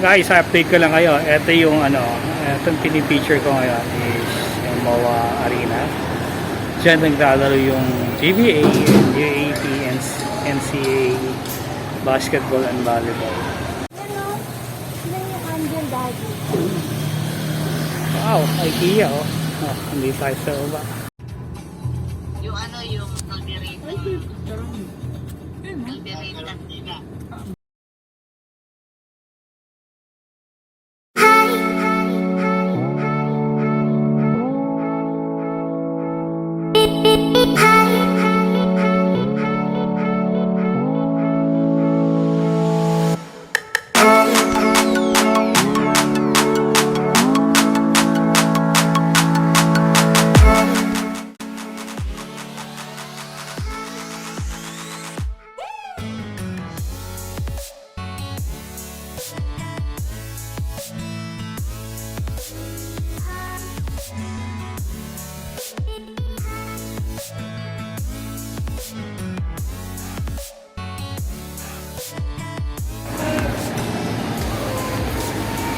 Guys, update ko lang kayo. Ito yung itong pinipicture ko ngayon is yung MOA Arena. Diyan naglalaro yung GBA, UAP, NCA, basketball and volleyball. Wow, Ikea oh. Hindi tayo sa baba. Yung yung caldereta. Caldereta.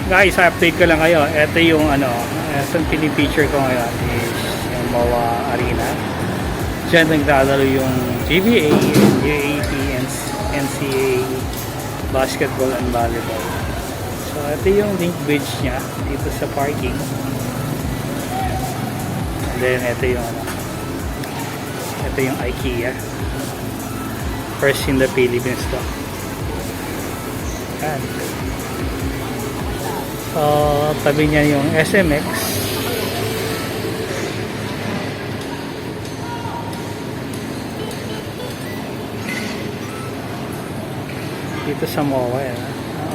Guys, update ko lang kayo. Ito yung itong pinipicture ko ngayon is yung MOA Arena. Diyan naglalaro yung GBA, UAP, NCA, basketball and volleyball. So ito yung link bridge niya dito sa parking. And then ito yung Ikea. First in the Philippines to. Yan. So, tabi niya yung SMX. Dito sa MOA,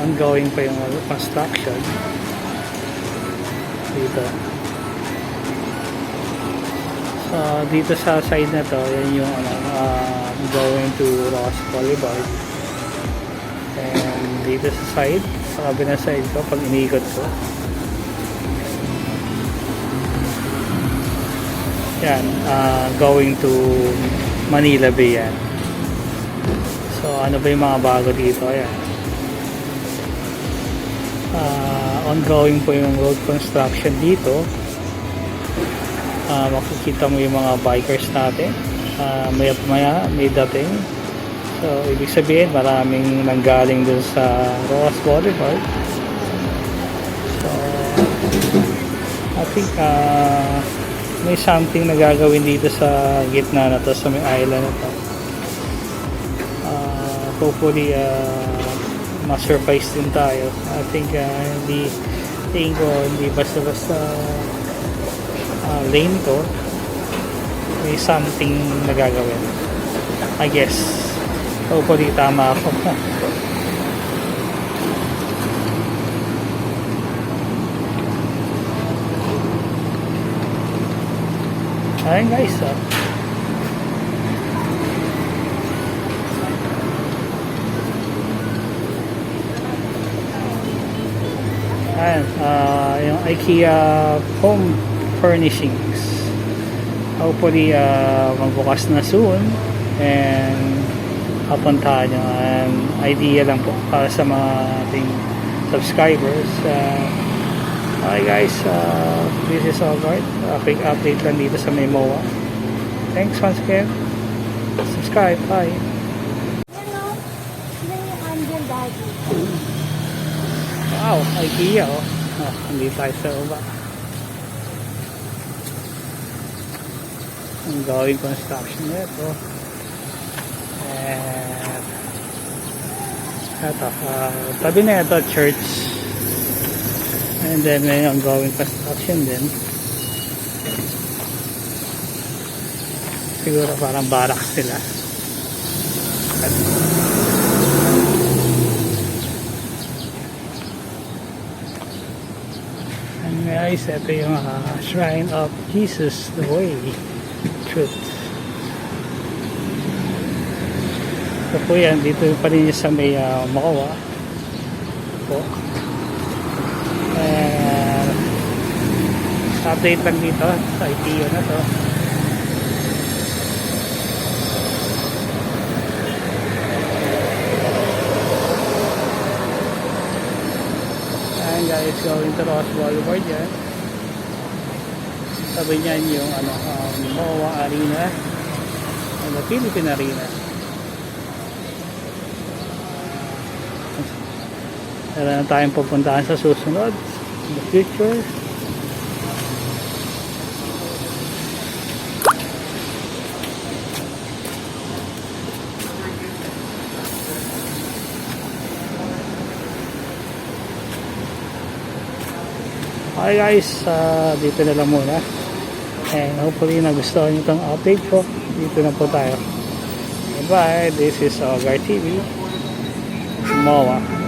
ongoing pa yung construction. Dito. So, dito sa side na to, yan yung going to Ross Boulevard. And dito sa side, sa kabilang side ko pag iniikot ko, yan, going to Manila Bay yan. So ano ba yung mga bago dito? Ayan, ongoing po yung road construction dito. Makikita mo yung mga bikers natin, maya may dating. So, ibig sabihin, maraming nanggaling dun sa Ross Boulevard. So, I think may something na gagawin dito sa gitna na to, sa may island na to. Hopefully, ma-surprise din tayo. I think, hindi basta-basta lane to. May something na gagawin. I guess. Hopefully tama ako. Ayan guys, ayan, yung Ikea home furnishings. Hopefully magbukas na soon and papuntahan nyo. Idea lang po para sa mga ating subscribers. Okay guys, this is Albert. Quick update lang dito sa MOA. Thanks once again. Subscribe. Bye. Wow, Ikea oh. Hindi tayo sa baba. Ang gawing construction nito. Ito, tabi na ito church, and then may ongoing construction din. Siguro parang barracks sila. And guys, ito yung Shrine of Jesus, the way, truth. So po yan, dito pa rin sa may Makawa po. Update lang dito sa IPO na to. is going to Ross Boulevard yan. Sabi niyan yung MOA Arena, the Philippine Arena. Meron na tayong pupuntahan sa susunod in the future. Okay guys, dito na lang muna. And hopefully nagustuhan nyo itong update ko. Dito na po tayo. Bye bye, this is Ogar TV. Moa.